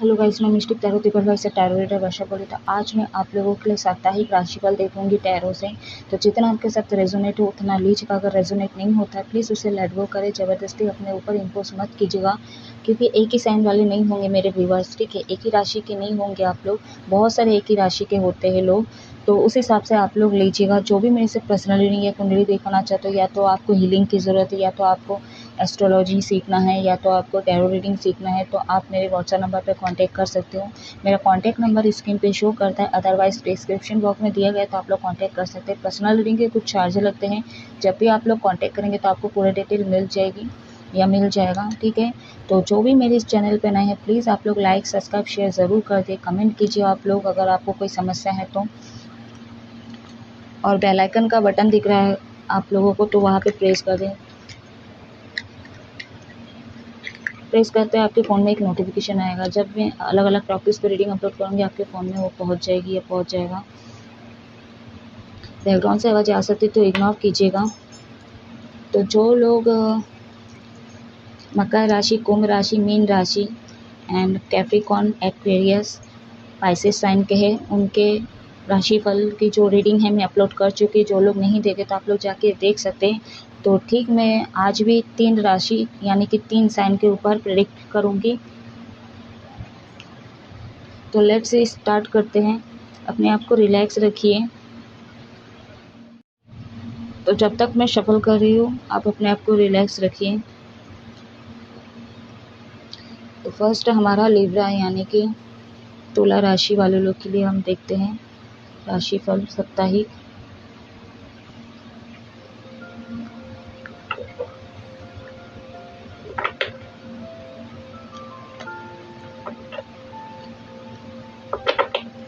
Hello guys, मैं mistake tarot दीपक से tarot reader वर्षा बोली। तो आज मैं आप लोगों के लिए साप्ताहिक राशिफल देखूंगी टैरो से। तो जितना आपके साथ रेजोनेट हो उतना लीजिएगा, अगर रेजोनेट नहीं होता है प्लीज़ उसे लेट गो करें, ज़बरदस्ती अपने ऊपर इम्पोज मत कीजिएगा, क्योंकि एक ही साइन वाले नहीं होंगे मेरे व्यूअर्स, ठीक है। एक ही राशि के नहीं होंगे आप लोग, बहुत सारे एक ही राशि के होते हैं लोग। तो उस हिसाब से आप लोग लीजिएगा। जो भी मेरे से पर्सनल रीडिंग या कुंडली देखना चाहते हो, या तो आपको हीलिंग की ज़रूरत है, या तो आपको एस्ट्रोलॉजी सीखना है, या तो आपको टैरो रीडिंग सीखना है, तो आप मेरे व्हाट्सएप नंबर पर कांटेक्ट कर सकते हो। मेरा कांटेक्ट नंबर स्क्रीन पे शो करता है, अदरवाइज़ डिस्क्रिप्शन बॉक्स में दिया गया है, तो आप लोग कांटेक्ट कर सकते हैं। पर्सनल रीडिंग के कुछ चार्ज लगते हैं, जब भी आप लोग कांटेक्ट करेंगे तो आपको पूरा डिटेल मिल जाएगी या मिल जाएगा, ठीक है। तो जो भी मेरे इस चैनल पे नए हैं प्लीज़ आप लोग लाइक सब्सक्राइब शेयर ज़रूर कर दें, कमेंट कीजिए आप लोग अगर आपको कोई समस्या है तो। और बेल आइकन का बटन दिख रहा है आप लोगों को, तो वहाँ पे प्रेस कर दें। प्रेस करते हैं आपके फ़ोन में एक नोटिफिकेशन आएगा, जब मैं अलग अलग टॉपिक्स पे रीडिंग अपलोड करूँगी आपके फ़ोन में वो पहुँच जाएगी या पहुँच जाएगा। बैकग्राउंड से आवाज़ आ सकती तो इग्नोर कीजिएगा। तो जो लोग मकर राशि, कुंभ राशि, मीन राशि and Capricorn, Aquarius, Pisces sign के हैं, उनके राशिफल की जो रीडिंग है मैं अपलोड कर चुकी। जो लोग नहीं देखे तो आप लोग जाके देख सकते हैं। तो ठीक, मैं आज भी 3 राशि यानी कि 3 साइन के ऊपर प्रेडिक्ट करूँगी। तो लेट्स से स्टार्ट करते हैं। अपने आप को रिलैक्स रखिए। तो जब तक मैं शफल कर रही हूँ आप अपने आप को रिलैक्स रखिए। तो फर्स्ट हमारा लिब्रा यानी कि तुला राशि वाले लोग के लिए हम देखते हैं राशिफल साप्ताहिक।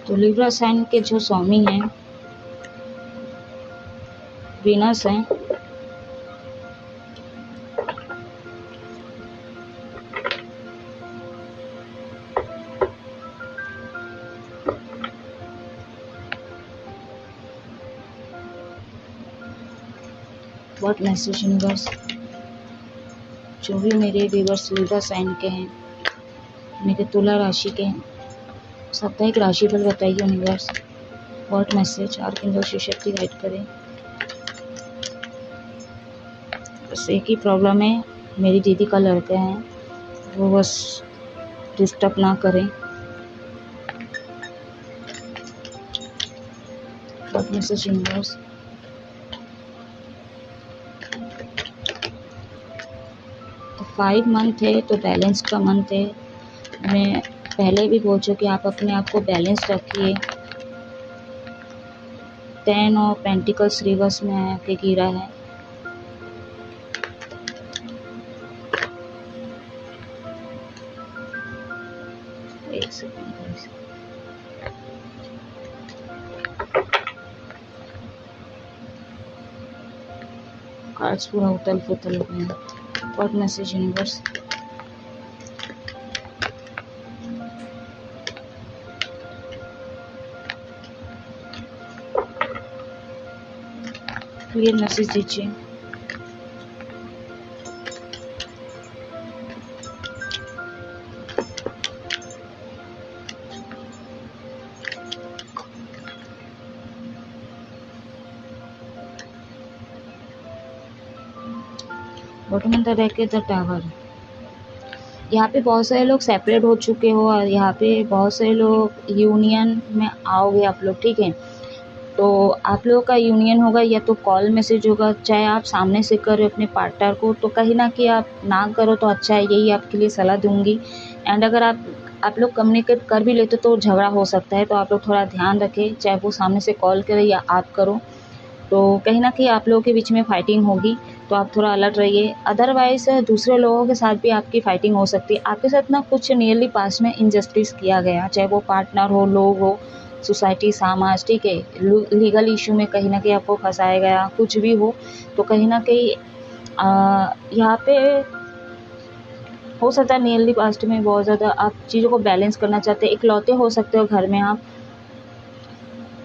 तो लिब्रा साइन के जो स्वामी हैं वीनस हैं। व्हाट मैसेज यूनिवर्स, जो भी मेरे व्यूअर्स लिब्रा साइन के हैं, मेरे तुला राशि के हैं, साप्ताहिक राशिफल बताइए universe. What message archangel Shiva Shakti guide करें। बस एक ही प्रॉब्लम है, मेरी दीदी का लड़का है, वो बस डिस्टर्ब ना करें। What message universe. तो 5 मंथ है, तो बैलेंस का मंथ है। मैं पहले भी बोल चुकी, आप अपने आप को बैलेंस रखिए। 10 और पेंटिकल्स रिवर्स में आके गिरा है। एक सेकंड, कार्ड्स पूरा उतल पुतल हो गया। What message universe. Clear message दीजिए। बॉटम अंदर रह के द टावर। यहाँ पे बहुत सारे लोग सेपरेट हो चुके हो और यहाँ पे बहुत सारे लोग यूनियन में आओगे आप लोग, ठीक है। तो आप लोगों का यूनियन होगा या तो कॉल मैसेज होगा, चाहे आप सामने से कर रहे हो अपने पार्टनर को, तो कहीं ना कहीं आप ना करो तो अच्छा है, यही आपके लिए सलाह दूंगी। एंड अगर आप लोग कम्युनिकेट कर भी लेते तो झगड़ा हो सकता है, तो आप लोग थोड़ा ध्यान रखें, चाहे वो सामने से कॉल करे या आप करो, तो कहीं ना कहीं आप लोगों के बीच में फाइटिंग होगी, तो आप थोड़ा अलर्ट रहिए। अदरवाइज़ दूसरे लोगों के साथ भी आपकी फाइटिंग हो सकती है। आपके साथ ना कुछ नियरली पास्ट में इनजस्टिस किया गया, चाहे वो पार्टनर हो, लोग हो, सोसाइटी, समाज, ठीक है। लीगल इशू में कहीं ना कहीं आपको फंसाया गया, कुछ भी हो, तो कहीं ना कहीं यहाँ पे हो सकता है नियरली पास्ट में बहुत ज़्यादा आप चीज़ों को बैलेंस करना चाहते हैं। इकलौते हो सकते हो घर में आप,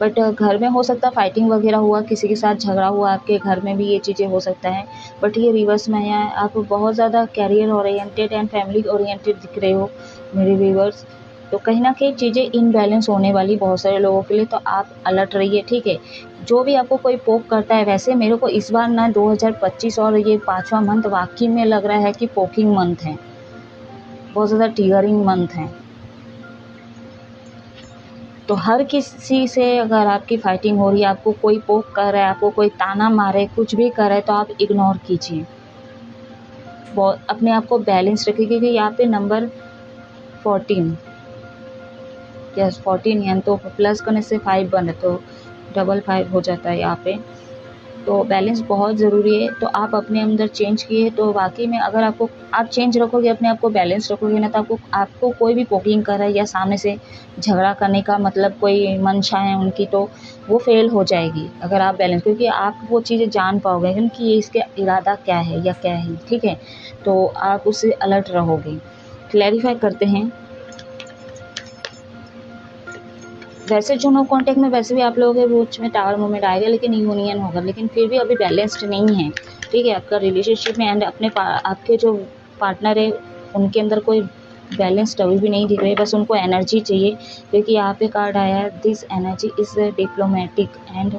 बट घर में हो सकता है फाइटिंग वगैरह हुआ, किसी के साथ झगड़ा हुआ, आपके घर में भी ये चीज़ें हो सकता है। बट ये रिवर्स में है, आप बहुत ज़्यादा career oriented and family oriented दिख रहे हो मेरे व्यूवर्स। तो कहीं ना कहीं चीज़ें इनबैलेंस होने वाली बहुत सारे लोगों के लिए, तो आप अलर्ट रहिए, ठीक है। जो भी आपको कोई पोक करता है, वैसे मेरे को इस बार ना 2025 और ये 5वां मंथ वाकई में लग रहा है कि पोकिंग मंथ है, बहुत ज़्यादा ट्रिगरिंग मंथ है। तो हर किसी से अगर आपकी फाइटिंग हो रही है, आपको कोई पोक कर रहा है, आपको कोई ताना मारे, कुछ भी कर रहा है, तो आप इग्नोर कीजिए, बहुत अपने आप को बैलेंस रखिए। क्योंकि यहाँ पे नंबर 14, यस 14 यानी तो प्लस करने से 5 बने तो डबल 5 हो जाता है यहाँ पे। तो बैलेंस बहुत ज़रूरी है। तो आप अपने अंदर चेंज किए तो वाकई में अगर आप चेंज रखोगे, अपने आप को बैलेंस रखोगे ना, तो आपको कोई भी पोकिंग कर रहा है या सामने से झगड़ा करने का मतलब कोई मंशा है उनकी, तो वो फेल हो जाएगी अगर आप बैलेंस, क्योंकि आप वो चीज़ें जान पाओगे क्योंकि ये इसका इरादा क्या है या क्या है, ठीक है। तो आप उससे अलर्ट रहोगे। क्लैरिफाई करते हैं। वैसे जो नो कॉन्टैक्ट में वैसे भी आप लोगों के बीच में टावर मूवमेंट आएगा, लेकिन यूनियन होगा, लेकिन फिर भी अभी बैलेंस्ड नहीं है, ठीक है, आपका रिलेशनशिप में। एंड आपके जो पार्टनर है उनके अंदर कोई बैलेंस्ड अभी भी नहीं दिख रही है, बस उनको एनर्जी चाहिए। क्योंकि यहाँ पे कार्ड आया है, this energy is diplomatic and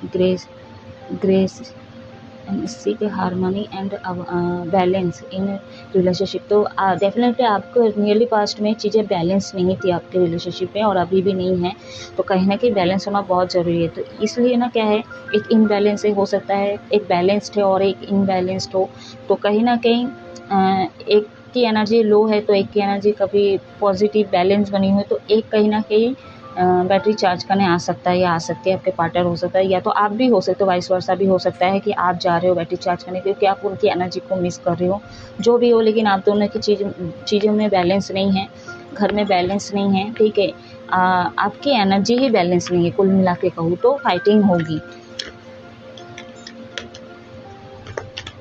grace and seek harmony and balance in relationship. तो डेफिनेटली आपको नियरली पास्ट में चीज़ें बैलेंस नहीं थी आपके रिलेशनशिप में और अभी भी नहीं है। तो कहीं ना कहीं बैलेंस होना बहुत ज़रूरी है। तो इसलिए ना क्या है, एक इनबैलेंस हो सकता है, एक बैलेंस्ड है और एक इनबैलेंस्ड हो। तो कहीं ना कहीं एक की एनर्जी लो है तो एक की एनर्जी कभी पॉजिटिव बैलेंस बनी हुई, तो एक कहीं ना कहीं बैटरी चार्ज करने आ सकता है या आ सकती है, आपके पार्टनर हो सकता है या तो आप भी हो सकते हो, वाइस वर्सा भी हो सकता है कि आप जा रहे हो बैटरी चार्ज करने क्योंकि आप उनकी एनर्जी को मिस कर रहे हो, जो भी हो। लेकिन आप दोनों की चीज़ों में बैलेंस नहीं है, घर में बैलेंस नहीं है, ठीक है। आपकी एनर्जी ही बैलेंस नहीं है, कुल मिला के कहूँ तो फाइटिंग होगी।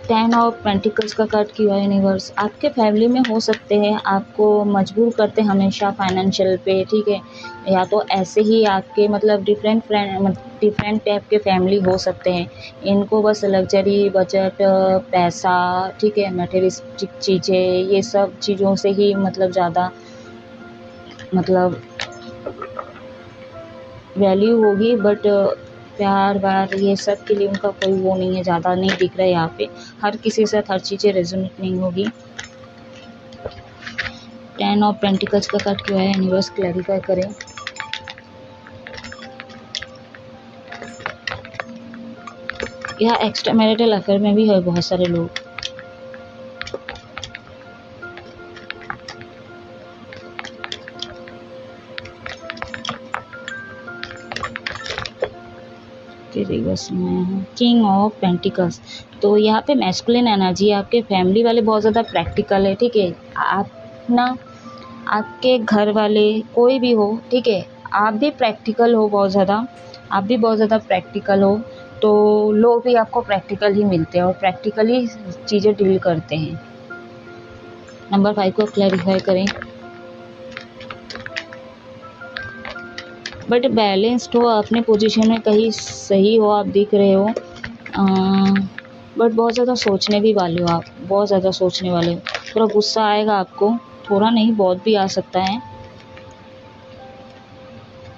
10 ऑफ पेंटिकल्स का कार्ड किया है यूनिवर्स। आपके फैमिली में हो सकते हैं आपको मजबूर करते हमेशा फाइनेंशियल पे, ठीक है, या तो ऐसे ही आपके मतलब डिफरेंट टाइप के फैमिली हो सकते हैं। इनको बस लग्जरी, बजट, पैसा, ठीक है, मटेरियलिस्टिक चीज़ें, ये सब चीज़ों से ही मतलब ज़्यादा मतलब वैल्यू होगी। बट प्यार वार ये सब के लिए उनका कोई वो नहीं है, ज़्यादा नहीं दिख रहा है यहाँ पे। हर किसी के साथ हर चीज़ें रेजोनेट नहीं होगी। 10 ऑफ पेंटिकल्स का कार्ड क्यों है यूनिवर्स, क्लैरिफाई करें। यह एक्स्ट्रा मैरिटल अफेयर में भी है बहुत सारे लोग। रिवर्स में किंग ऑफ पेंटिकल्स। तो यहाँ पे मैस्कुलिन एनर्जी है, आपके फैमिली वाले बहुत ज़्यादा प्रैक्टिकल है, ठीक है। आप ना आपके घर वाले कोई भी हो, ठीक है, आप भी प्रैक्टिकल हो बहुत ज़्यादा, आप भी बहुत ज़्यादा प्रैक्टिकल हो, तो लोग भी आपको प्रैक्टिकल ही मिलते हैं और प्रैक्टिकली चीज़ें डील करते हैं। नंबर 5 को क्लैरिफाई करें। बट बैलेंस्ड हो, अपने पोजीशन में कहीं सही हो, आप दिख रहे हो। बट बहुत ज़्यादा सोचने भी वाले हो आप, बहुत ज़्यादा सोचने वाले हो। थोड़ा गुस्सा आएगा आपको, थोड़ा नहीं बहुत भी आ सकता है,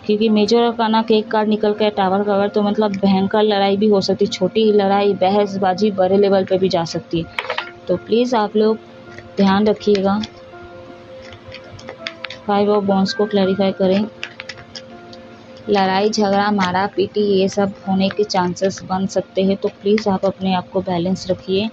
क्योंकि मेजर अरकाना के एक कार्ड निकल के टावर कवर, तो मतलब भयंकर लड़ाई भी हो सकती है, छोटी लड़ाई बहसबाजी बड़े लेवल पे भी जा सकती है। तो प्लीज़ आप लोग ध्यान रखिएगा। 5 ऑफ बॉन्ड्स को क्लैरिफाई करें। लड़ाई झगड़ा मारा पीटी ये सब होने के चांसेस बन सकते हैं, तो प्लीज़ आप अपने आप को बैलेंस रखिए।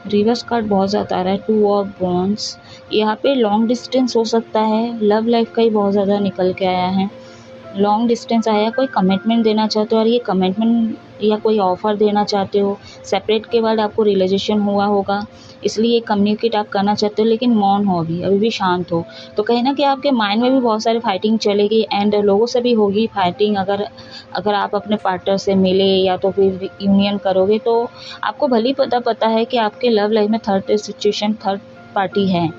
रिवर्स कार्ड बहुत ज़्यादा आ रहा है, 2 ऑफ बॉन्ड्स। यहाँ पे लॉन्ग डिस्टेंस हो सकता है, लव लाइफ का ही बहुत ज़्यादा निकल के आया है। लॉन्ग डिस्टेंस आया, कोई कमिटमेंट देना चाहते हो और ये कमिटमेंट या कोई ऑफ़र देना चाहते हो। सेपरेट के बाद आपको रियलाइजेशन हुआ होगा, इसलिए कम्युनिकेट आप करना चाहते हो, लेकिन मौन हो, अभी भी शांत हो। तो कहीं ना कहीं आपके माइंड में भी बहुत सारी फाइटिंग चलेगी एंड लोगों से भी होगी फाइटिंग। अगर आप अपने पार्टनर से मिले या तो फिर यूनियन करोगे, तो आपको भली पता है कि आपके लव लाइफ में थर्ड पार्टी है,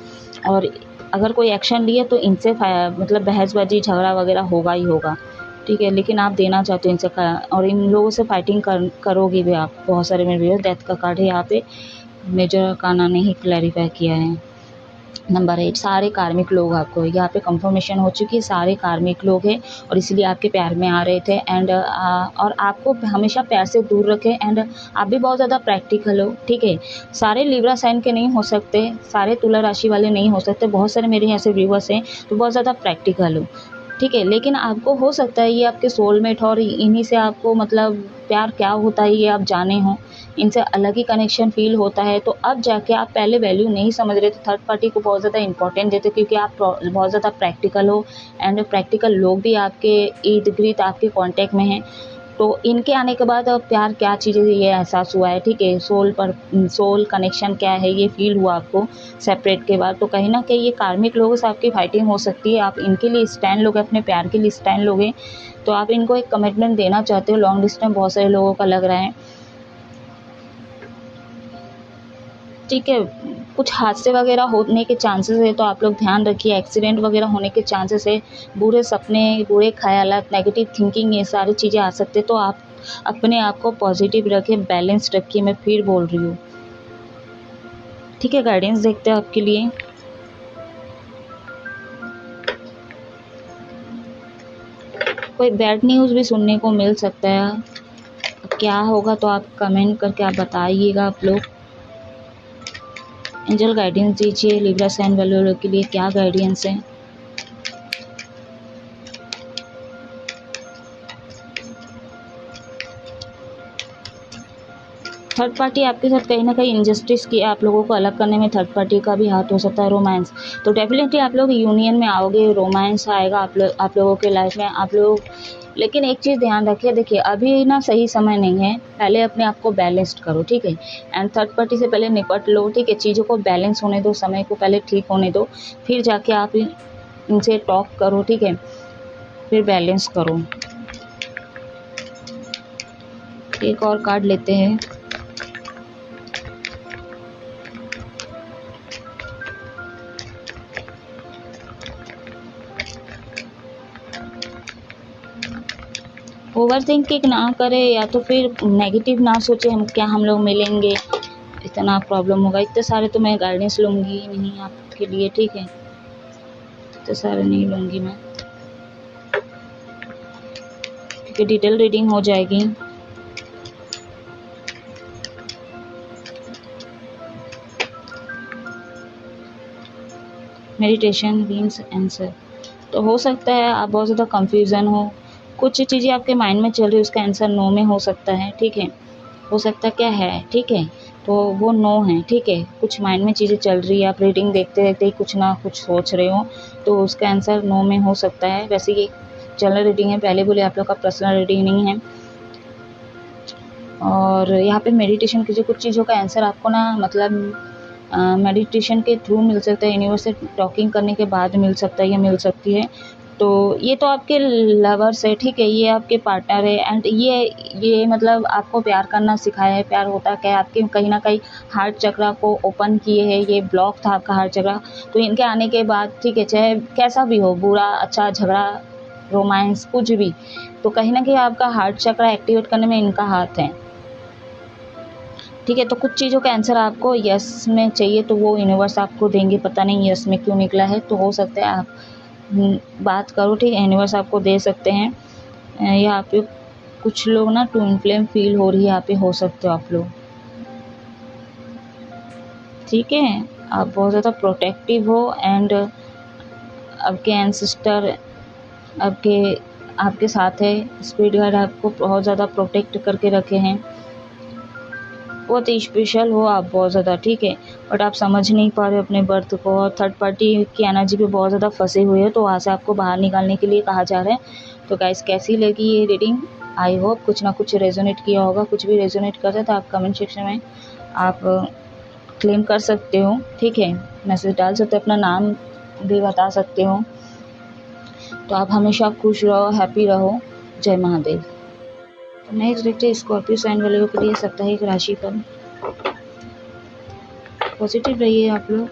और अगर कोई एक्शन लिया तो इनसे मतलब बहसबाजी झगड़ा वगैरह होगा ही होगा। ठीक है, लेकिन आप देना चाहते हो इनसे और इन लोगों से फाइटिंग करोगे भी आप। बहुत सारे मेरे व्यूअर्स, डेथ का कार्ड है यहाँ पे, मेजर अरकाना ने ही क्लैरिफाई किया है। नंबर 8, सारे कार्मिक लोग आपको यहाँ पे कंफर्मेशन हो चुकी है, सारे कार्मिक लोग हैं और इसलिए आपके प्यार में आ रहे थे। एंड और आपको हमेशा प्यार से दूर रखें। एंड आप भी बहुत ज़्यादा प्रैक्टिकल हो, ठीक है। सारे लिब्रा साइन के नहीं हो सकते, सारे तुला राशि वाले नहीं हो सकते, बहुत सारे मेरे ऐसे व्यूवर्स हैं तो बहुत ज़्यादा प्रैक्टिकल हो, ठीक है। लेकिन आपको हो सकता है ये आपके सोलमेट और इन्हीं से आपको मतलब प्यार क्या होता है ये आप जाने हो, इनसे अलग ही कनेक्शन फ़ील होता है। तो अब जाके आप पहले वैल्यू नहीं समझ रहे थे, थर्ड पार्टी को बहुत ज़्यादा इंपॉर्टेंट देते क्योंकि आप बहुत ज़्यादा प्रैक्टिकल हो एंड प्रैक्टिकल लोग भी आपके इर्द-गिर्द आपके कॉन्टैक्ट में हैं। तो इनके आने के बाद अब प्यार क्या चीज़ है ये एहसास हुआ है, ठीक है। सोल कनेक्शन क्या है ये फ़ील हुआ आपको सेपरेट के बाद। तो कहीं न कहीं ये कार्मिक लोगों से आपकी फाइटिंग हो सकती है, आप इनके लिए स्टैंड लोगे, अपने प्यार के लिए स्टैंड लोगे। तो आप इनको एक कमिटमेंट देना चाहते हो, लॉन्ग डिस्टेंस बहुत सारे लोगों का लग रहा है, ठीक है। कुछ हादसे वगैरह होने के चांसेस है तो आप लोग ध्यान रखिए, एक्सीडेंट वगैरह होने के चांसेस है, बुरे सपने, बुरे ख़यालात, नेगेटिव थिंकिंग, ये सारी चीज़ें आ सकते हैं। तो आप अपने आप को पॉजिटिव रखें, बैलेंस रखिए, मैं फिर बोल रही हूँ, ठीक है। गाइडेंस देखते हैं आपके लिए। कोई बैड न्यूज़ भी सुनने को मिल सकता है, क्या होगा तो आप कमेंट करके आप बताइएगा आप लोग। एंजल गाइडेंस दीजिए, लिब्रा साइन वालों के लिए क्या गाइडेंस है। थर्ड पार्टी आपके साथ कहीं ना कहीं इंजस्टिस किया, आप लोगों को अलग करने में थर्ड पार्टी का भी हाथ हो सकता है। रोमांस, तो डेफिनेटली आप लोग यूनियन में आओगे, रोमांस आएगा आप लोगों के लाइफ में, आप लोग। लेकिन एक चीज़ ध्यान रखिए, देखिए अभी ना सही समय नहीं है, पहले अपने आप को बैलेंस्ड करो, ठीक है। एंड थर्ड पार्टी से पहले निपट लो, ठीक है। चीज़ों को बैलेंस होने दो, समय को पहले ठीक होने दो, फिर जाके आप इनसे टॉक करो, ठीक है, फिर बैलेंस करो। एक और कार्ड लेते हैं। ओवर थिंकिंग ना करें या तो फिर नेगेटिव ना सोचें, हम लोग मिलेंगे, इतना प्रॉब्लम होगा, इतने सारे तो मैं गाइडेंस लूँगी नहीं आपके लिए, ठीक है। इतने सारे नहीं लूँगी मैं क्योंकि डिटेल रीडिंग हो जाएगी। मेडिटेशन मीन्स आंसर, तो हो सकता है आप बहुत ज़्यादा कंफ्यूजन हो, कुछ चीज़ें आपके माइंड में चल रही है, उसका आंसर नो में हो सकता है, ठीक है। हो सकता क्या है, ठीक है, तो वो नो है, ठीक है। कुछ माइंड में चीज़ें चल रही है, आप रीडिंग देखते देखते ही कुछ ना कुछ सोच रहे हो, तो उसका आंसर नो में हो सकता है। वैसे ये जनरल रीडिंग है, पहले बोले आप लोग का पर्सनल रीडिंग नहीं है। और यहाँ पे मेडिटेशन कीजिए, कुछ चीज़ों का आंसर आपको ना मतलब मेडिटेशन के थ्रू मिल सकता है, यूनिवर्स से टॉकिंग करने के बाद मिल सकता है या मिल सकती है। तो ये तो आपके लवर्स है, ठीक है, ये आपके पार्टनर है एंड ये मतलब आपको प्यार करना सिखाया है। प्यार होता क्या है, आपके कहीं ना कहीं हार्ट चक्रा को ओपन किए है, ये ब्लॉक था आपका हार्ट चक्रा, तो इनके आने के बाद, ठीक है, चाहे कैसा भी हो, बुरा अच्छा झगड़ा रोमांस कुछ भी, तो कहीं ना कहीं आपका हार्ट चक्रा एक्टिवेट करने में इनका हाथ है, ठीक है। तो कुछ चीज़ों का आंसर आपको यस में चाहिए तो वो यूनिवर्स आपको देंगे, पता नहीं यस में क्यों निकला है, तो हो सकता है आप बात करो, ठीक है, यूनिवर्स आपको दे सकते हैं। यहाँ पे कुछ लोग ना ट्विन फ्लेम फील हो रही है, यहाँ पे हो सकते हो आप लोग, ठीक है। आप बहुत ज़्यादा प्रोटेक्टिव हो एंड आपके एंसेस्टर आपके आपके साथ है, स्पिरिट गाइड आपको बहुत ज़्यादा प्रोटेक्ट करके रखे हैं, बहुत स्पेशल हो आप बहुत ज़्यादा, ठीक है। बट आप समझ नहीं पा रहे अपने बर्थ को और थर्ड पार्टी की एनर्जी पे बहुत ज़्यादा फंसे हुए हैं, तो वहाँ से आपको बाहर निकालने के लिए कहा जा रहा है। तो गाइस कैसी लगी ये रीडिंग, आई होप कुछ ना कुछ रेजोनेट किया होगा। कुछ भी रेजोनेट करता है तो आप कमेंट सेक्शन में आप क्लेम कर सकते हो, ठीक है, मैसेज डाल सकते हो, अपना नाम भी बता सकते हो। तो आप हमेशा खुश रहो, हैप्पी रहो, जय महादेव। तो नेक्स्ट देखते हैं स्कॉर्पियो साइन वाले के लिए साप्ताहिक राशिफल। पॉजिटिव रहिए आप लोग।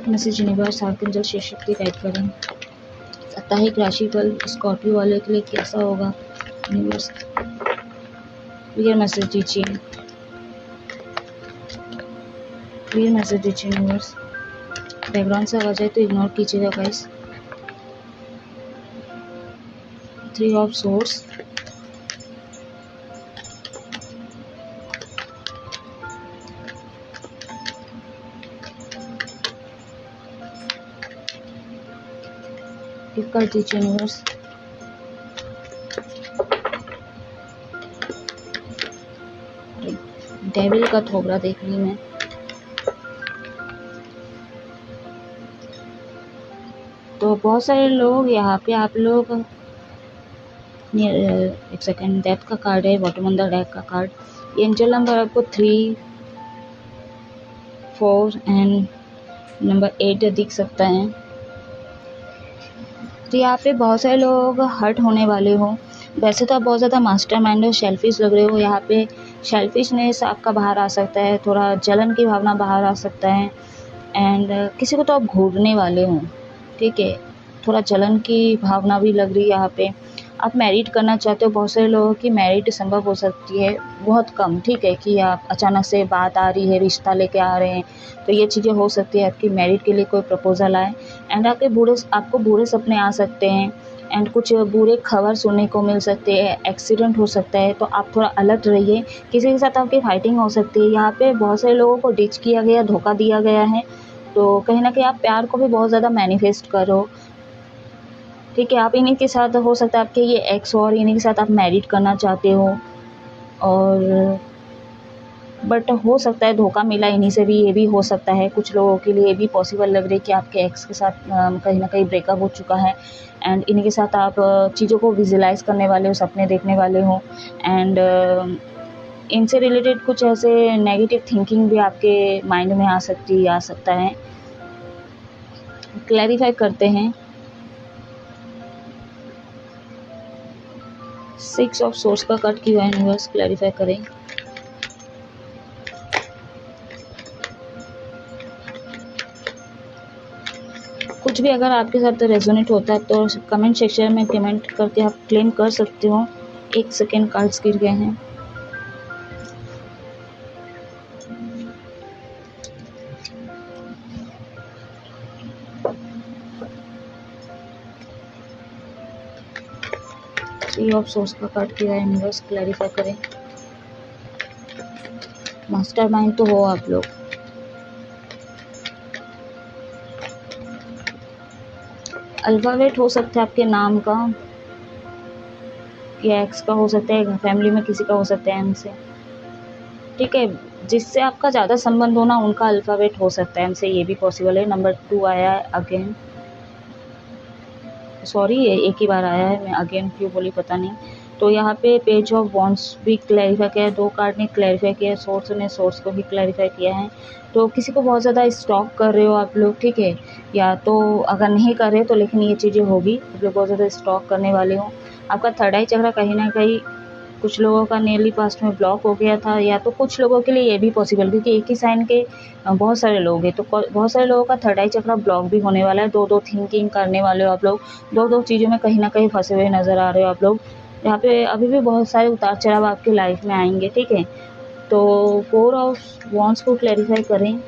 Message universe archangel Shiva Shakti guide करें। साप्ताहिक राशिफल स्कॉर्पियो वाले के लिए कैसा होगा? यूनिवर्स क्लियर मैसेज दीजिए, क्लियर मैसेज दीजिए यूनिवर्स। बैकग्राउंड से आवाज आए तो इग्नोर कीजिएगा गाइस। 3 ऑफ सोर्स, कर दीजिए यूनिवर्स। डेविल का थोबड़ा देख ली मैं। तो बहुत सारे लोग यहाँ पे, आप लोग एक सेकेंड, डेथ का कार्ड है बॉटम ऑन द डेक का कार्ड। एंजल नंबर आपको 3, 4 एंड नंबर 8 दिख सकता है। तो यहाँ पे बहुत सारे लोग हर्ट होने वाले हो। वैसे तो आप बहुत ज़्यादा मास्टरमाइंड और शेल्फिश लग रहे हो। यहाँ पे शेल्फिशनेस आपका बाहर आ सकता है, थोड़ा जलन की भावना बाहर आ सकता है। एंड किसी को तो आप घूरने वाले हो, ठीक है। थोड़ा जलन की भावना भी लग रही है यहाँ पे। आप मैरिड करना चाहते हो। बहुत सारे लोगों की मैरिड संभव हो सकती है, बहुत कम, ठीक है, कि आप अचानक से बात आ रही है, रिश्ता लेके आ रहे हैं, तो ये चीज़ें हो सकती है। आपकी मैरिड के लिए कोई प्रपोजल आए एंड आपको बुरे सपने आ सकते हैं एंड कुछ बुरे खबर सुनने को मिल सकते हैं, एक्सीडेंट हो सकता है। तो आप थोड़ा अलर्ट रहिए। किसी के साथ आपकी फाइटिंग हो सकती है। यहाँ पे बहुत सारे लोगों को डिच किया गया, धोखा दिया गया है। तो कहीं ना कहीं आप प्यार को भी बहुत ज़्यादा मैनिफेस्ट करो, ठीक है। आप इन्हीं के साथ, हो सकता है आपके ये एक्स और इन्हीं के साथ आप मैरिड करना चाहते हो, और बट हो सकता है धोखा मिला इन्हीं से भी, ये भी हो सकता है। कुछ लोगों के लिए ये भी पॉसिबल लग रही है कि आपके एक्स के साथ कहीं ना कहीं ब्रेकअप हो चुका है एंड इन्हीं के साथ आप चीज़ों को विजुलाइज करने वाले हो, सपने देखने वाले हो एंड इनसे रिलेटेड कुछ ऐसे नेगेटिव थिंकिंग भी आपके माइंड में आ सकता है। क्लैरिफाई करते हैं। 6 ऑफ सोर्स का कट किया है यूनिवर्स, क्लैरिफाई करें। कुछ भी अगर आपके साथ रेजोनेट होता है तो कमेंट सेक्शन में कमेंट करके आप क्लेम कर सकते हो। 1 सेकेंड, कार्ड्स गिर गए हैं। थ्री ऑफ सोर्स का कार्ड किया है यूनिवर्स, क्लैरिफाई करें। मास्टरमाइंड तो हो आप लोग। अल्फाबेट हो सकता है आपके नाम का या एक्स का हो सकता है, फैमिली में किसी का हो सकता है एम से, ठीक है। जिससे आपका ज़्यादा संबंध हो ना, उनका अल्फ़ाबेट हो सकता है एम से, ये भी पॉसिबल है। नंबर 2 आया है अगेन, सॉरी ये एक ही बार आया है, मैं अगेन क्यों बोली पता नहीं। तो यहाँ पे पेज ऑफ वॉन्ड्स भी क्लैरिफाई किया है, 2 कार्ड ने क्लैरिफाई किया है, सोर्स ने सोर्स को भी क्लैरिफाई किया है। तो किसी को बहुत ज़्यादा स्टॉक कर रहे हो आप लोग, ठीक है, या तो अगर नहीं कर रहे तो लेकिन ये चीज़ें होगी, आप लोग बहुत ज़्यादा स्टॉक करने वाले हो। आपका थर्ड आई चक्र कहीं ना कहीं कुछ लोगों का नियरली पास्ट में ब्लॉक हो गया था, या तो कुछ लोगों के लिए ये भी पॉसिबल, क्योंकि एक ही साइन के बहुत सारे लोग हैं, तो बहुत सारे लोगों का थर्ड आई चक्र ब्लॉक भी होने वाला है। 2-2 थिंकिंग करने वाले हो आप लोग, 2-2 चीज़ों में कहीं ना कहीं फंसे हुए नज़र आ रहे हो आप लोग। यहाँ पे अभी भी बहुत सारे उतार चढ़ाव आपकी लाइफ में आएंगे, ठीक है। तो 4 ऑफ वॉन्ड्स को क्लैरिफाई करें।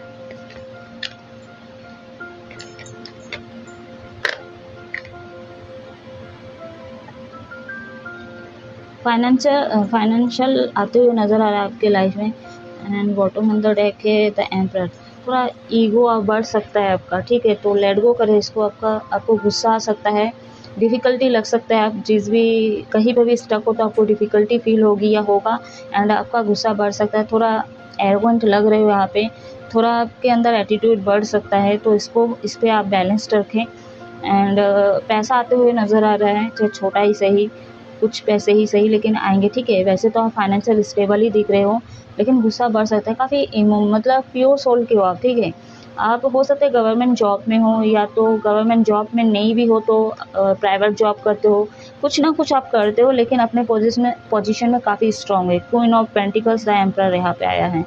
फाइनेंशियल आते हुए नज़र आ रहा है आपके लाइफ में and bottom on the deck है द एम्परर। थोड़ा ईगो अब बढ़ सकता है आपका, ठीक है, तो लेट गो करें इसको। आपको गुस्सा आ सकता है, डिफ़िकल्टी लग सकता है। आप जिस भी कहीं पे भी स्टक हो तो आपको डिफ़िकल्टी फील होगी या होगा एंड आपका गुस्सा बढ़ सकता है। थोड़ा एरोगेंट लग रहे हो यहाँ पे, थोड़ा आपके अंदर एटीट्यूड बढ़ सकता है, तो इस पर आप बैलेंस्ड रखें। एंड पैसा आते हुए नज़र आ रहा है, चाहे छोटा ही सही, कुछ पैसे ही सही लेकिन आएंगे, ठीक है। वैसे तो आप फाइनेंशियल स्टेबल ही दिख रहे हो, लेकिन गुस्सा बढ़ सकता है। काफ़ी मतलब प्योर सोल के हो आप, ठीक है। आप हो सकते हैं गवर्नमेंट जॉब में हो, या तो गवर्नमेंट जॉब में नहीं भी हो तो प्राइवेट जॉब करते हो, कुछ ना कुछ आप करते हो, लेकिन अपने पोजीशन में काफ़ी स्ट्रांग है। Queen of pentacles the emperor यहाँ पे आया है,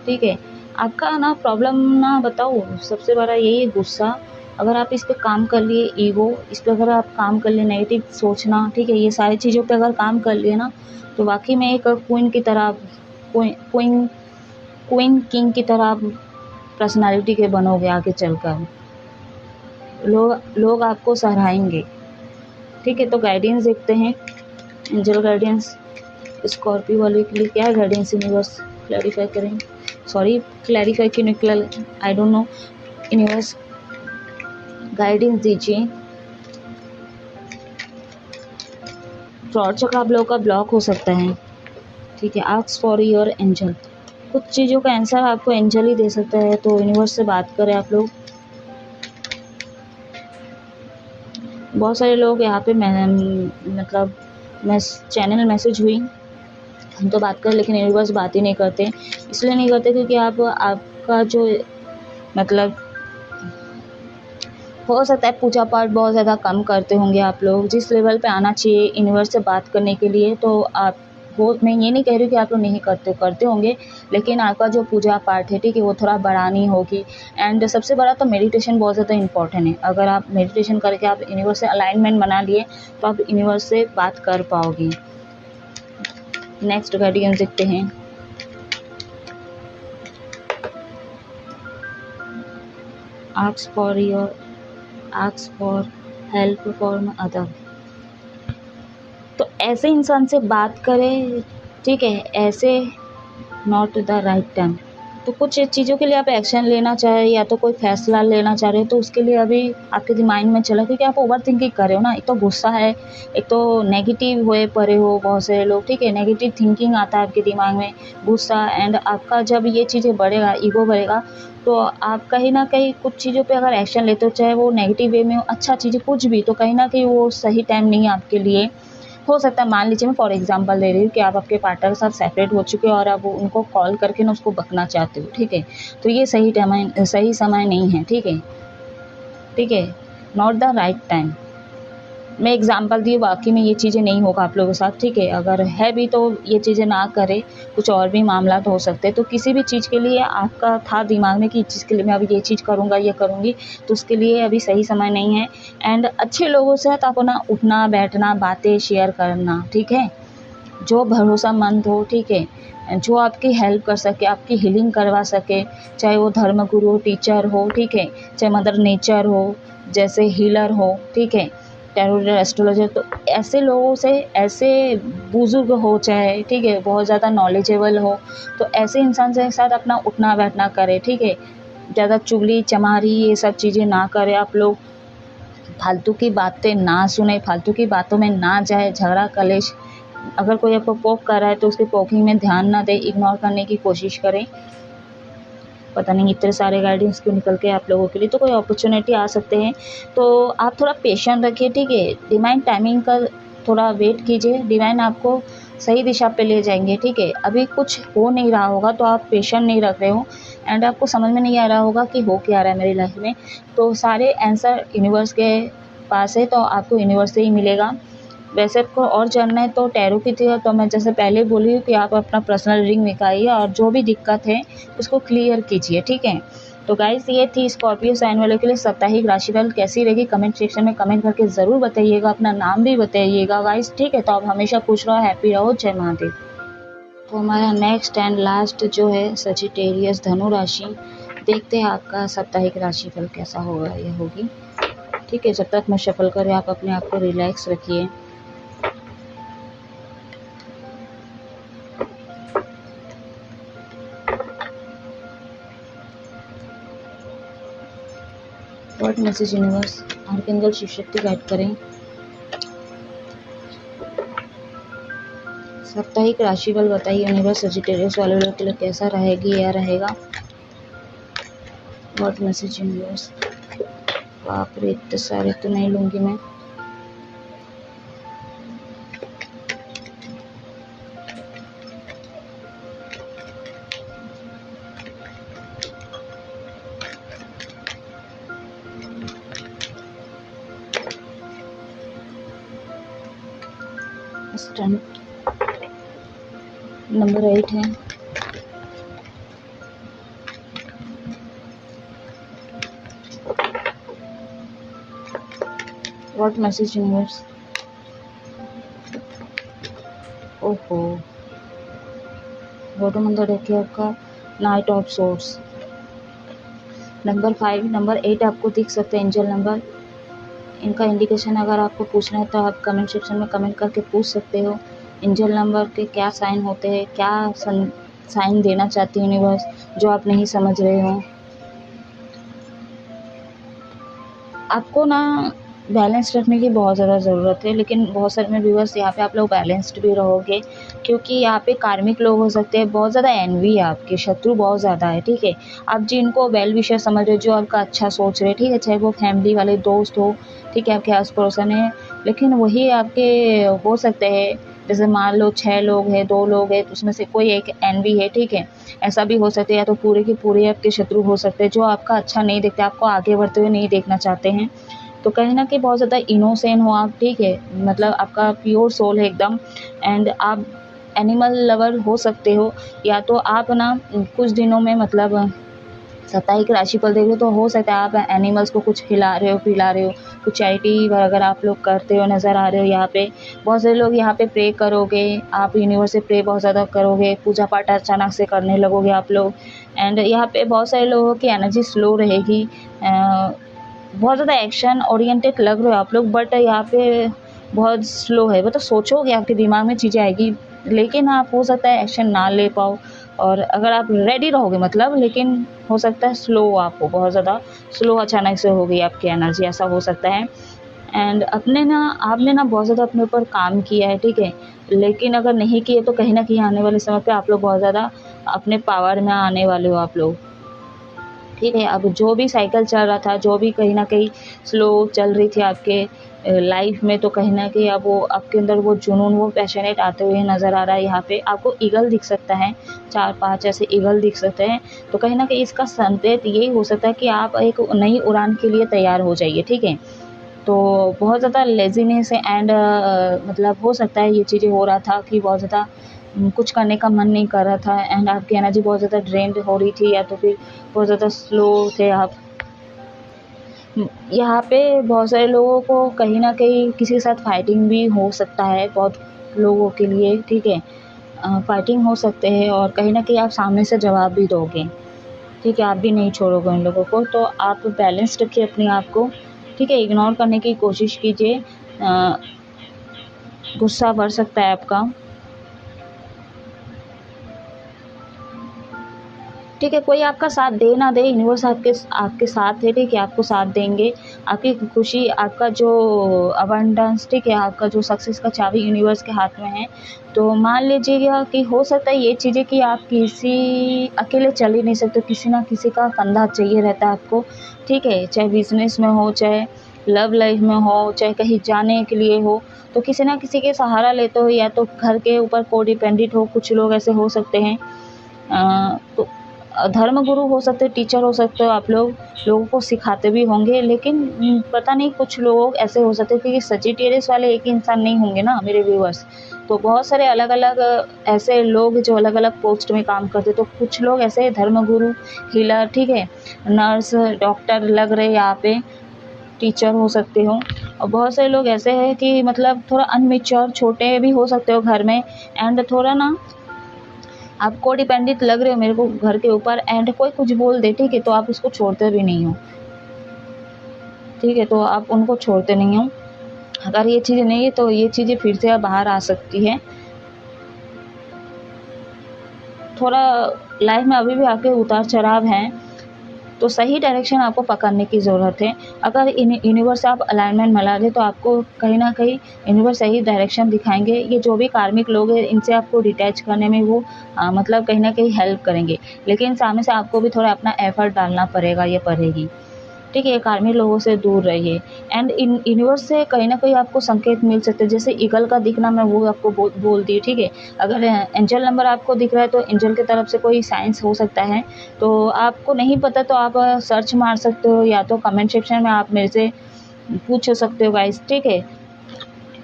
ठीक है। आपका ना प्रॉब्लम ना बताओ, सबसे बड़ा यही है गुस्सा। अगर आप इस पे काम कर लिए, ईगो, इस पे अगर आप काम कर लिए, नेगेटिव सोचना, ठीक है, ये सारी चीज़ों पे अगर काम कर लिए ना, तो वाकई में एक क्वीन की तरह, क्वीन क्वीन किंग की तरह आप पर्सनालिटी के बनोगे आगे चलकर। लोग आपको सराहेंगे। ठीक है, तो गाइडेंस देखते हैं। एंजल गाइडेंस स्कॉर्पियो वाले के लिए क्या है गाइडेंस यूनिवर्स, क्लैरिफाई करें। सॉरी, क्लैरिफाई क्यों निकला, I don't know. Universe guidance दीजिए। फ्रॉड चक्र आप लोगों का ब्लॉक हो सकता है। ठीक है, आस्क फॉर योर एंजल। कुछ चीज़ों का आंसर आपको एंजल ही दे सकता है, तो यूनिवर्स से बात करें आप लोग। बहुत सारे लोग यहाँ पे मतलब चैनल मैसेज हुई, हम तो बात करें, लेकिन यूनिवर्स बात ही नहीं करते। इसलिए नहीं करते क्योंकि आपका जो मतलब हो सकता है पूजा पाठ बहुत ज़्यादा कम करते होंगे आप लोग, जिस लेवल पे आना चाहिए यूनिवर्स से बात करने के लिए। तो आप वो, मैं ये नहीं कह रही हूँ कि आप लोग नहीं करते होंगे, लेकिन आपका जो पूजा पाठ है, ठीक है, वो थोड़ा बढ़ानी होगी। एंड सबसे बड़ा तो मेडिटेशन बहुत ज़्यादा इंपॉर्टेंट है। अगर आप मेडिटेशन करके आप यूनिवर्स से अलाइनमेंट बना लिए, तो आप यूनिवर्स से बात कर पाओगे। नेक्स्ट गाइडेंस देखते हैं। Ask for help from other. तो ऐसे इंसान से बात करें, ठीक है, ऐसे नॉट द राइट टाइम। तो कुछ चीज़ों के लिए आप एक्शन लेना चाहे या तो कोई फैसला लेना चाह रहे हो, तो उसके लिए अभी आपके दिमाग में चला, क्योंकि आप ओवर थिंकिंग कर रहे हो ना। एक तो गुस्सा है, एक तो नेगेटिव हुए पड़े हो बहुत सारे लोग, ठीक है, नेगेटिव थिंकिंग आता है आपके दिमाग में, गुस्सा। एंड आपका जब ये चीज़ें बढ़ेगा, ईगो बढ़ेगा, तो आप कहीं ना कहीं कुछ चीज़ों पे अगर एक्शन लेते हो, चाहे वो नेगेटिव वे में हो, अच्छा चीज़ें कुछ भी, तो कहीं ना कहीं वो सही टाइम नहीं है आपके लिए। हो सकता है, मान लीजिए मैं फॉर एग्जांपल दे रही हूँ कि आप आपके पार्टनर के साथ सेपरेट हो चुके हो और आप उनको कॉल करके ना उसको बकना चाहते हो, ठीक है, तो ये सही समय नहीं है। ठीक है, ठीक है, नॉट द राइट टाइम। मैं एग्जांपल दी, वाकई में ये चीज़ें नहीं होगा आप लोगों के साथ, ठीक है। अगर है भी तो ये चीज़ें ना करें, कुछ और भी मामला तो हो सकते हैं। तो किसी भी चीज़ के लिए आपका था दिमाग में कि इस चीज़ के लिए मैं अभी ये चीज़ करूँगा, ये करूँगी, तो उसके लिए अभी सही समय नहीं है। एंड अच्छे लोगों से आप अपना उठना बैठना, बातें शेयर करना, ठीक है, जो भरोसामंद हो, ठीक है, जो आपकी हेल्प कर सके, आपकी हीलिंग करवा सके, चाहे वो धर्मगुरु, टीचर हो, ठीक है, चाहे मदर नेचर हो, जैसे हीलर हो, ठीक है, टैरो एस्ट्रोलॉजर। तो ऐसे लोगों से, ऐसे बुजुर्ग हो चाहे, ठीक है, बहुत ज़्यादा नॉलेजेबल हो, तो ऐसे इंसान के साथ अपना उठना बैठना करें, ठीक है। ज़्यादा चुगली चमारी ये सब चीज़ें ना करें आप लोग, फालतू की बातें ना सुने, फालतू की बातों में ना जाए, झगड़ा कलेश। अगर कोई आपको पोक कर रहा है तो उसके पोकिंग में ध्यान ना दे, इग्नोर करने की कोशिश करें। पता नहीं इतने सारे गाइडेंस क्यों निकल के आप लोगों के लिए, तो कोई अपॉर्चुनिटी आ सकते हैं, तो आप थोड़ा पेशेंट रखिए, ठीक है। डिवाइन टाइमिंग का थोड़ा वेट कीजिए, डिवाइन आपको सही दिशा पे ले जाएंगे, ठीक है। अभी कुछ हो नहीं रहा होगा तो आप पेशेंट नहीं रख रहे हो, एंड आपको समझ में नहीं आ रहा होगा कि हो क्या रहा है मेरी लाइफ में, तो सारे आंसर यूनिवर्स के पास है, तो आपको यूनिवर्स से ही मिलेगा। वैसे आपको और जानना है तो टैरो की थी, तो मैं जैसे पहले बोली हूँ कि आप अपना पर्सनल रीडिंग निकालिए और जो भी दिक्कत है उसको क्लियर कीजिए, ठीक है। तो गाइस, ये थी स्कॉर्पियो साइन वालों के लिए साप्ताहिक राशिफल। कैसी रहेगी कमेंट सेक्शन में कमेंट करके ज़रूर बताइएगा, अपना नाम भी बताइएगा गाइस, ठीक है। तो आप हमेशा खुश रहो, हैप्पी रहो, जय महादेव। तो हमारा नेक्स्ट एंड लास्ट जो है सजिटेरियस धनु राशि, देखते हैं आपका साप्ताहिक राशिफल कैसा होगा या होगी, ठीक है। जब तक मैं शफल करें, आप अपने आप को रिलैक्स रखिए। What message universe, archangel Shiva Shakti guide करें। साप्ताहिक राशिफल बताइए यूनिवर्स, सजिटेरियस वाले लोग के लिए कैसा रहेगी या रहेगा। व्हाट मैसेज यूनिवर्स, बाप रे इतने सारे तो नहीं लूँगी मैं। स्टंट नंबर 8 है, शॉर्ट मैसेज यूनिवर्स। ओहो, बॉटम अंदर देखिए आपका night of source. Number 5, number 8 आपको दिख सकते हैं एंजल नंबर। इनका इंडिकेशन अगर आपको पूछना है तो आप कमेंट सेक्शन में कमेंट करके पूछ सकते हो। एंजल नंबर के क्या साइन होते हैं, क्या साइन देना चाहती है यूनिवर्स जो आप नहीं समझ रहे हो। आपको ना बैलेंस रखने की बहुत ज़्यादा ज़रूरत है, लेकिन बहुत सारे में व्यूअर्स यहाँ पे आप लोग बैलेंस्ड भी रहोगे, क्योंकि यहाँ पे कार्मिक लोग हो सकते हैं, बहुत ज़्यादा एनवी है, आपके शत्रु बहुत ज़्यादा है, ठीक है। आप जिनको वेल विशर समझ रहे हो, जो आपका अच्छा सोच रहे हैं, ठीक है, चाहे वो फैमिली वाले दोस्त हो, ठीक है, आपके आस पड़ोसन है, लेकिन वही आपके हो सकते हैं, जैसे मान लो 6 लोग हैं, 2 लोग हैं, तो उसमें से कोई एक एनवी है, ठीक है। ऐसा भी हो सकता है, या तो पूरे के पूरे आपके शत्रु हो सकते हैं जो आपका अच्छा नहीं देखते, आपको आगे बढ़ते हुए नहीं देखना चाहते हैं। तो कहीं न कहीं बहुत ज़्यादा इनोसेंट हो आप, ठीक है, मतलब आपका प्योर सोल है एकदम, एंड आप एनिमल लवर हो सकते हो, या तो आप ना कुछ दिनों में मतलब साप्ताहिक राशिफल देख रहे हो तो हो सकता है आप एनिमल्स को कुछ खिला रहे हो, पिला रहे हो, कुछ चैरिटी अगर आप लोग करते हो नज़र आ रहे हो यहाँ पे। बहुत सारे लोग यहाँ पे प्रे करोगे, आप यूनिवर्स से प्रे बहुत ज़्यादा करोगे, पूजा पाठ अचानक से करने लगोगे आप लोग, एंड यहाँ पे बहुत सारे लोगों की एनर्जी स्लो रहेगी। बहुत ज़्यादा एक्शन ओरिएंटेड लग रहे हो आप लोग, बट यहाँ पे बहुत स्लो है, मतलब सोचोगे, आपके दिमाग में चीज़ें आएगी, लेकिन आप हो सकता है एक्शन ना ले पाओ, और अगर आप रेडी रहोगे मतलब, लेकिन हो सकता है स्लो, आपको बहुत ज़्यादा स्लो अचानक से हो गई आपकी एनर्जी, ऐसा हो सकता है। एंड आपने ना बहुत ज़्यादा अपने ऊपर काम किया है, ठीक है, लेकिन अगर नहीं किए तो कहीं ना कहीं आने वाले समय पे आप लोग बहुत ज़्यादा अपने पावर में आने वाले हो आप लोग, ठीक है। अब जो भी साइकिल चल रहा था, जो भी कहीं न कहीं स्लो चल रही थी आपके लाइफ में, तो कहीं न कहीं अब वो आपके अंदर वो जुनून, वो पैशनेट आते हुए नज़र आ रहा है। यहाँ पे आपको ईगल दिख सकता है, 4-5 ऐसे ईगल दिख सकते हैं, तो कहीं न कहीं इसका संकेत यही हो सकता है कि आप एक नई उड़ान के लिए तैयार हो जाइए, ठीक है। तो बहुत ज़्यादा लेज़ीनेस है, एंड मतलब हो सकता है ये चीज़ें हो रहा था कि बहुत ज़्यादा कुछ करने का मन नहीं कर रहा था, एंड आपकी एनर्जी बहुत ज़्यादा ड्रेन्ड हो रही थी, या तो फिर बहुत ज़्यादा स्लो थे आप। यहाँ पे बहुत सारे लोगों को कहीं न कहीं किसी के साथ फाइटिंग भी हो सकता है, बहुत लोगों के लिए, ठीक है। फाइटिंग हो सकते हैं, और कहीं न कहीं आप सामने से जवाब भी दोगे, ठीक है, आप भी नहीं छोड़ोगे उन लोगों को, तो आप बैलेंस रखिए अपने आप को, ठीक है, इग्नोर करने की कोशिश कीजिए। गुस्सा बढ़ सकता है आपका, ठीक है, कोई आपका साथ दे ना दे, यूनिवर्स आपके आपके साथ है, ठीक है, आपको साथ देंगे, आपकी खुशी, आपका जो अबंडेंस, ठीक है, आपका जो सक्सेस का चाबी यूनिवर्स के हाथ में है। तो मान लीजिएगा कि हो सकता है ये चीज़ें कि आप किसी अकेले चल ही नहीं सकते, किसी ना किसी का कंधा चाहिए रहता है आपको, ठीक है, चाहे बिजनेस में हो, चाहे लव लाइफ में हो, चाहे कहीं जाने के लिए हो, तो किसी ना किसी के सहारा लेते हो, या तो घर के ऊपर को डिपेंडेंट हो, कुछ लोग ऐसे हो सकते हैं। तो धर्म गुरु हो सकते, टीचर हो सकते हो आप लोग, लोगों को सिखाते भी होंगे, लेकिन पता नहीं कुछ लोग ऐसे हो सकते हैं, क्योंकि सजिटेरियस वाले एक ही इंसान नहीं होंगे ना मेरे व्यूअर्स, तो बहुत सारे अलग अलग ऐसे लोग जो अलग अलग पोस्ट में काम करते, तो कुछ लोग ऐसे धर्म गुरु, हीलर, ठीक है, नर्स, डॉक्टर लग रहे यहाँ पे, टीचर हो सकते हो, और बहुत सारे लोग ऐसे हैं कि मतलब थोड़ा अनमेच्योर, छोटे भी हो सकते हो घर में, एंड थोड़ा ना आप कोडिपेंडेंट लग रहे हो मेरे को घर के ऊपर, एंड कोई कुछ बोल दे, ठीक है, तो आप उसको छोड़ते भी नहीं हो, ठीक है, तो आप उनको छोड़ते नहीं हो। अगर ये चीज़ें नहीं है तो ये चीज़ें फिर से बाहर आ सकती है। थोड़ा लाइफ में अभी भी आपके उतार चढ़ाव हैं, तो सही डायरेक्शन आपको पकड़ने की ज़रूरत है। अगर यूनिवर्स से आप अलाइनमेंट बना लें तो आपको कहीं न कहीं यूनिवर्स सही डायरेक्शन दिखाएँगे। ये जो भी कार्मिक लोग हैं इनसे आपको डिटैच करने में वो मतलब कहीं न कहीं हेल्प करेंगे। लेकिन सामने से आपको भी थोड़ा अपना एफ़र्ट डालना पड़ेगा या पड़ेगी। ठीक है, कार्मिक लोगों से दूर रहिए, एंड इन यूनिवर्स से कहीं न कहीं आपको संकेत मिल सकते हैं। जैसे ईगल का दिखना मैं वो आपको बोल दी, ठीक है। अगर एंजल नंबर आपको दिख रहा है तो एंजल की तरफ से कोई साइंस हो सकता है। तो आपको नहीं पता तो आप सर्च मार सकते हो, या तो कमेंट सेक्शन में आप मेरे से पूछ सकते हो गाइस, ठीक है।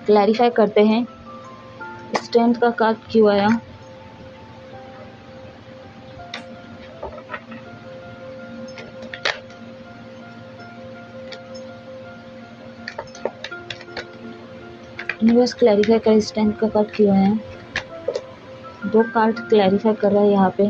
क्लैरिफ़ाई करते हैं, स्ट्रेंथ का कार्ड क्यों आया? यूनिवर्स क्लैरिफाई कर, इस टाइम का कट किए हैं, 2 कार्ड क्लैरिफाई कर रहा है यहाँ पे।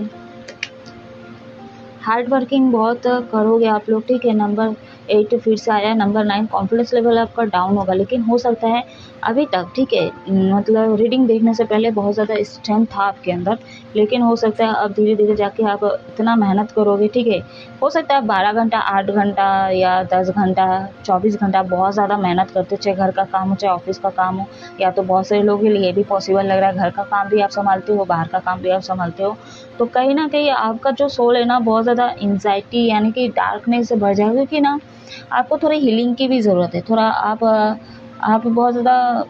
हार्ड वर्किंग बहुत करोगे आप लोग, ठीक है। नंबर 8 फिर से आया, नंबर 9 कॉन्फिडेंस लेवल आपका डाउन होगा, लेकिन हो सकता है अभी तक, ठीक है, मतलब रीडिंग देखने से पहले बहुत ज़्यादा स्ट्रेंथ था आपके अंदर, लेकिन हो सकता है अब धीरे धीरे जाके आप इतना मेहनत करोगे, ठीक है। हो सकता है 12 घंटा, 8 घंटा या 10 घंटा, 24 घंटा बहुत ज़्यादा मेहनत करते, चाहे घर का काम हो चाहे ऑफिस का काम हो, या तो बहुत सारे लोगों के लिए भी पॉसिबल लग रहा है घर का काम भी आप संभालते हो, बाहर का काम भी आप संभालते हो, तो कहीं ना कहीं आपका जो सोल है ना बहुत ज़्यादा एंजाइटी यानी कि डार्कनेस से भर जाएगा, क्योंकि ना आपको थोड़ी हीलिंग की भी ज़रूरत है। थोड़ा आप बहुत ज़्यादा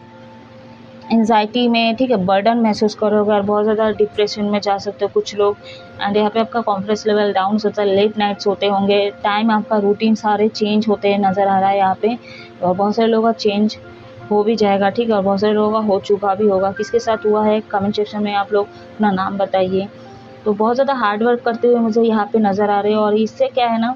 एंजाइटी में, ठीक है, बर्डन महसूस करोगे और बहुत ज़्यादा डिप्रेशन में जा सकते हो कुछ लोग। एंड यहाँ पे आपका कॉन्फिडेंस लेवल डाउन होता है, लेट नाइट्स होते होंगे, टाइम आपका रूटीन सारे चेंज होते नज़र आ रहा है यहाँ पे, और बहुत सारे लोगों का चेंज हो भी जाएगा, ठीक है, और बहुत सारे लोगों का हो चुका भी होगा। किसके साथ हुआ है कमेंट सेक्शन में आप लोग अपना नाम बताइए। तो बहुत ज़्यादा हार्ड वर्क करते हुए मुझे यहाँ पे नज़र आ रहे हो, और इससे क्या है ना,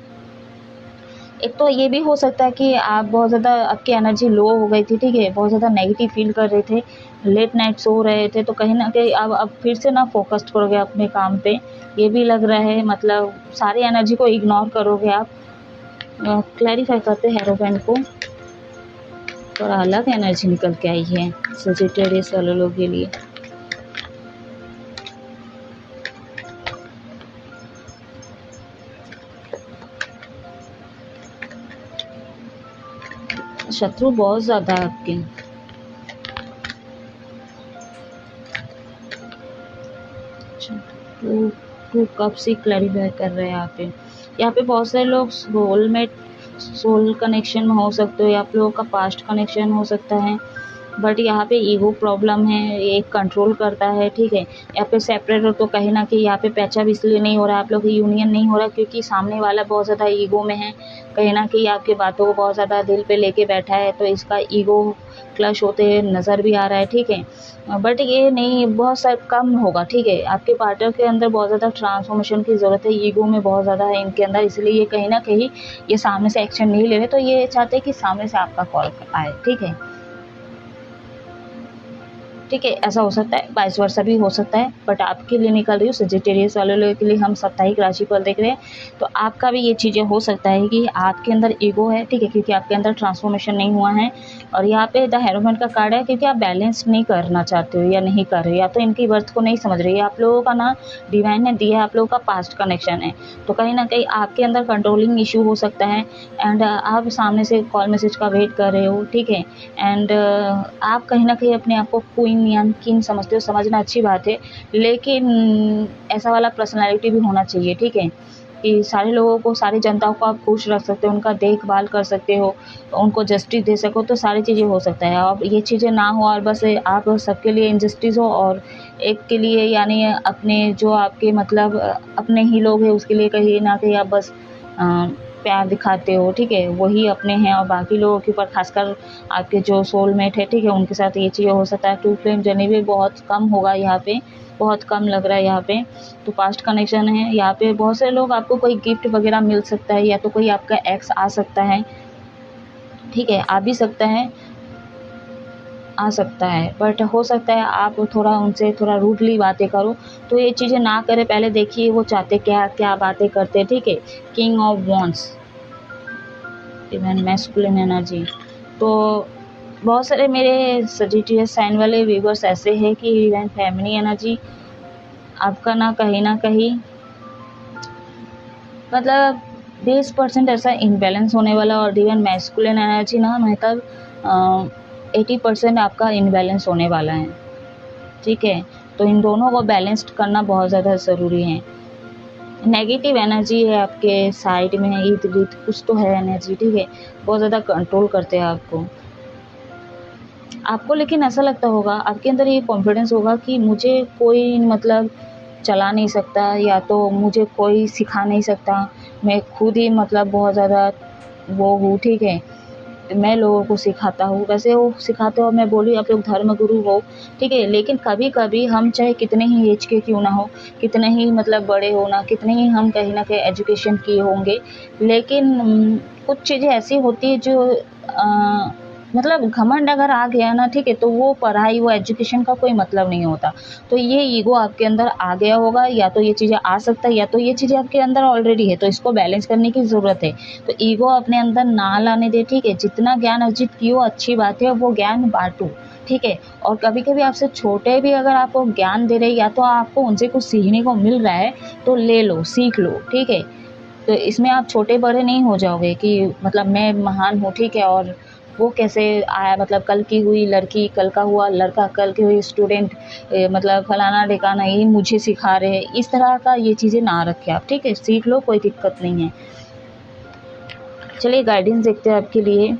एक तो ये भी हो सकता है कि आप बहुत ज़्यादा, आपकी एनर्जी लो हो गई थी, ठीक है, बहुत ज़्यादा नेगेटिव फील कर रहे थे, लेट नाइट सो रहे थे, तो कहीं ना कहीं अब फिर से ना फोकस्ड करोगे अपने काम पे, ये भी लग रहा है, मतलब सारी एनर्जी को इग्नोर करोगे आप। क्लैरिफाई करते हैं हेरोफेंट को, थोड़ा अलग एनर्जी निकल के आई है सजिटेरियस वाले लोगों के लिए। शत्रु बहुत ज़्यादा है आपके, टू कब से क्लैरिफाई कर रहे हैं यहाँ पे बहुत सारे लोग सोल कनेक्शन में हो सकते हो, या आप लोगों का पास्ट कनेक्शन हो सकता है, बट यहाँ पे ईगो प्रॉब्लम है, ये कंट्रोल करता है, ठीक है। यहाँ पे सेपरेट हो तो कहीं ना कहीं यहाँ पे पैचअप इसलिए नहीं हो रहा है, आप लोग का यूनियन नहीं हो रहा क्योंकि सामने वाला बहुत ज़्यादा ईगो में है, कहीं ना कहीं आपकी बातों को बहुत ज़्यादा दिल पे लेके बैठा है, तो इसका ईगो क्लश होते नज़र भी आ रहा है, ठीक है। बट ये नहीं, बहुत सा कम होगा, ठीक है। आपके पार्टनर के अंदर बहुत ज़्यादा ट्रांसफॉर्मेशन की ज़रूरत है, ईगो में बहुत ज़्यादा है इनके अंदर, इसलिए ये कहीं ना कहीं ये सामने से एक्शन नहीं ले रहे, तो ये चाहते हैं कि सामने से आपका कॉल आए, ठीक है, ठीक है। ऐसा हो सकता है, वाइस वर्सा भी हो सकता है, बट आपके लिए निकल रही हूँ सजिटेरियस वाले लोगों के लिए हम साप्ताहिक राशिफल देख रहे हैं, तो आपका भी ये चीज़ें हो सकता है कि आपके अंदर ईगो है, ठीक है, क्योंकि आपके अंदर ट्रांसफॉर्मेशन नहीं हुआ है, और यहाँ पे द हेरोमेंट का कार्ड है क्योंकि आप बैलेंस नहीं करना चाहते हो या नहीं कर रहे हो, या तो इनकी वर्थ को नहीं समझ रहे, आप लोगों का ना डिवाइन ने दिया है, आप लोगों का पास्ट कनेक्शन है, तो कहीं ना कहीं आपके अंदर कंट्रोलिंग इशू हो सकता है, एंड आप सामने से कॉल मैसेज का वेट कर रहे हो, ठीक है, एंड आप कहीं ना कहीं अपने आप को क्वीन या किंग समझते हो, समझना अच्छी बात है, लेकिन ऐसा वाला पर्सनालिटी भी होना चाहिए, ठीक है, कि सारे लोगों को, सारी जनता को आप खुश रख सकते हो, उनका देखभाल कर सकते हो, उनको जस्टिस दे सको, तो सारी चीज़ें हो सकता है। अब ये चीज़ें ना हो और बस आप सबके लिए इनजस्टिस हो, और एक के लिए यानी अपने जो आपके मतलब अपने ही लोग हैं उसके लिए कहीं ना कहीं आप बस प्यार दिखाते हो, ठीक है, वही अपने हैं, और बाकी लोगों के ऊपर, खासकर आपके जो सोलमेट है, ठीक है, उनके साथ ये चीज़ें हो सकता है। टू फ्लेम जर्नी भी बहुत कम होगा यहाँ पे, बहुत कम लग रहा है यहाँ पे, तो पास्ट कनेक्शन है यहाँ पे। बहुत सारे लोग, आपको कोई गिफ्ट वगैरह मिल सकता है, या तो कोई आपका एक्स आ सकता है, ठीक है, आ भी सकता है, आ सकता है, बट हो सकता है आप थोड़ा उनसे थोड़ा रूडली बातें करो, तो ये चीज़ें ना करें, पहले देखिए वो चाहते क्या क्या बातें करते हैं, ठीक है। King of wands, even masculine energy, तो बहुत सारे मेरे सजिटियस साइन वाले व्यूवर्स ऐसे हैं कि इवन फेमिनी एनर्जी आपका ना कहीं मतलब 20% ऐसा इनबैलेंस होने वाला, और इवन मैस्कुलिन एनर्जी ना मतलब 80% आपका इनबैलेंस होने वाला है, ठीक है। तो इन दोनों को बैलेंस्ड करना बहुत ज़्यादा ज़रूरी है। नेगेटिव एनर्जी है आपके साइड में, ईद गिद कुछ तो है एनर्जी, ठीक है, बहुत ज़्यादा कंट्रोल करते हैं आपको, लेकिन ऐसा लगता होगा आपके अंदर ये कॉन्फिडेंस होगा कि मुझे कोई मतलब चला नहीं सकता, या तो मुझे कोई सिखा नहीं सकता, मैं खुद ही मतलब बहुत ज़्यादा वो हूँ, ठीक है, मैं लोगों को सिखाता हूँ। वैसे वो सिखाते हो, मैं बोली आप लोग धर्म गुरु हो, ठीक है, लेकिन कभी कभी हम चाहे कितने ही एज के क्यों ना हो, कितने ही मतलब बड़े हो ना, कितने ही हम कहीं ना कहीं एजुकेशन किए होंगे, लेकिन कुछ चीज़ें ऐसी होती है जो मतलब घमंड अगर आ गया ना, ठीक है, तो वो पढ़ाई, वो एजुकेशन का कोई मतलब नहीं होता। तो ये ईगो आपके अंदर आ गया होगा, या तो ये चीज़ें आ सकता है, या तो ये चीज़ें आपके अंदर ऑलरेडी है, तो इसको बैलेंस करने की ज़रूरत है। तो ईगो अपने अंदर ना लाने दे, ठीक है। जितना ज्ञान अर्जित कियो अच्छी बात है, वो ज्ञान बांटो, ठीक है। और कभी कभी आपसे छोटे भी अगर आपको ज्ञान दे रहे, या तो आपको उनसे कुछ सीखने को मिल रहा है, तो ले लो, सीख लो, ठीक है। तो इसमें आप छोटे बड़े नहीं हो जाओगे कि मतलब मैं महान हूँ, ठीक है, और वो कैसे आया, मतलब कल की हुई लड़की, कल का हुआ लड़का, कल की हुई स्टूडेंट, मतलब फलाना ढिकाना ये मुझे सिखा रहे हैं, इस तरह का ये चीज़ें ना रखें आप, ठीक है। सीख लो, कोई दिक्कत नहीं है। चलिए गाइडेंस देखते हैं आपके लिए।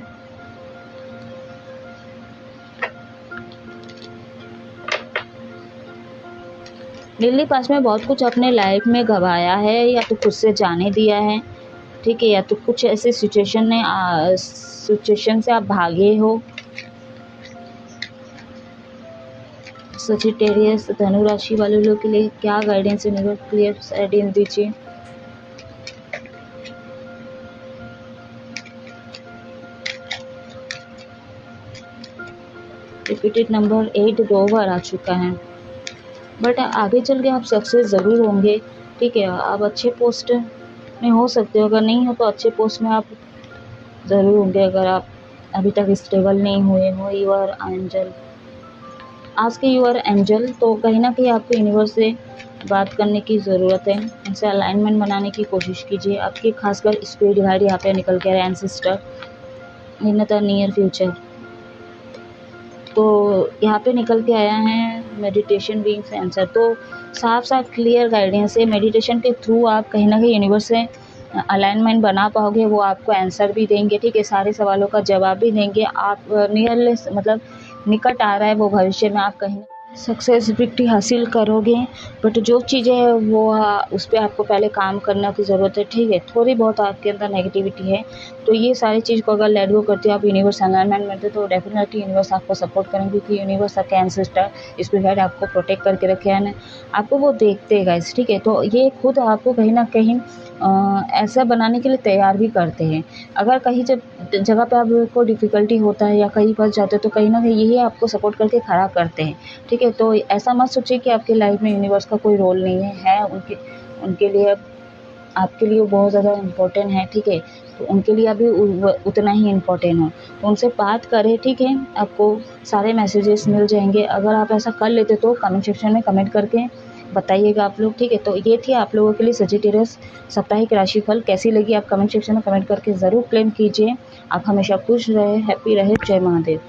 लिली पास में बहुत कुछ अपने लाइफ में गवाया है, या तो खुद से जाने दिया है, ठीक है, या तो कुछ ऐसे सिचुएशन से आप भागे हो। सजिटेरियस धनु राशि वाले लोग के लिए क्या गाइडेंस है, क्लियर गाइडेंस दीजिए। रिपीटेड नंबर 8 2 बार आ चुका है, बट आगे चल के आप सक्सेस ज़रूर होंगे, ठीक है। आप अच्छे पोस्ट में हो सकते हो, अगर नहीं हो तो अच्छे पोस्ट में आप ज़रूर होंगे, अगर आप अभी तक स्टेबल नहीं हुए हो। यू आर एंजल, आज के यू आर एंजल, तो कहीं ना कहीं आपको यूनिवर्स से बात करने की ज़रूरत है, इनसे अलाइनमेंट बनाने की कोशिश कीजिए। आपके खासकर स्पिरिट गाइड यहाँ पे निकल के आ रहे हैं, ancestor in the near future, तो यहाँ पे निकल के आया है मेडिटेशन बीइंग्स आंसर। तो साफ साफ क्लियर गाइडेंस है, मेडिटेशन के थ्रू आप कहीं ना कहीं यूनिवर्स से अलाइनमेंट बना पाओगे, वो आपको आंसर भी देंगे, ठीक है, सारे सवालों का जवाब भी देंगे। आप नियरलेस मतलब निकट आ रहा है वो भविष्य में, आप कहीं सक्सेसिबिलिटी हासिल करोगे। बट जो चीज़ें हैं वो उस पर आपको पहले काम करने की ज़रूरत है, ठीक है। थोड़ी बहुत आपके अंदर नेगेटिविटी है, तो ये सारी चीज़ को अगर लेट गो करते हो आप, यूनिवर्स अलाइनमेंट में तो डेफिनेटली यूनिवर्स आपको सपोर्ट करेंगे, क्योंकि यूनिवर्स आपके एंसेस्टर स्पिरिट गाइड आपको प्रोटेक्ट करके रखे हैं ना, आपको वो देखते हैं गाइस, ठीक है। तो ये खुद आपको कहीं ना कहीं ऐसा बनाने के लिए तैयार भी करते हैं। अगर कहीं जगह पे आपको डिफ़िकल्टी होता है या कहीं फंस जाते हो, तो कहीं ना कहीं यही आपको सपोर्ट करके खड़ा करते हैं, ठीक है। तो ऐसा मत सोचिए कि आपकी लाइफ में यूनिवर्स का कोई रोल नहीं है उनके लिए, आपके लिए बहुत ज़्यादा इम्पोर्टेंट है, ठीक है। तो उनके लिए अभी उतना ही इम्पोर्टेंट हो, तो उनसे बात करें, ठीक है। आपको सारे मैसेजेस मिल जाएंगे, अगर आप ऐसा कर लेते तो कमेंट सेक्शन में कमेंट करके बताइएगा आप लोग, ठीक है। तो ये थी आप लोगों के लिए सजिटेरियस साप्ताहिक राशिफल। कैसी लगी आप कमेंट सेक्शन में कमेंट करके ज़रूर क्लेम कीजिए। आप हमेशा खुश रहे, हैप्पी रहे। जय महादेव।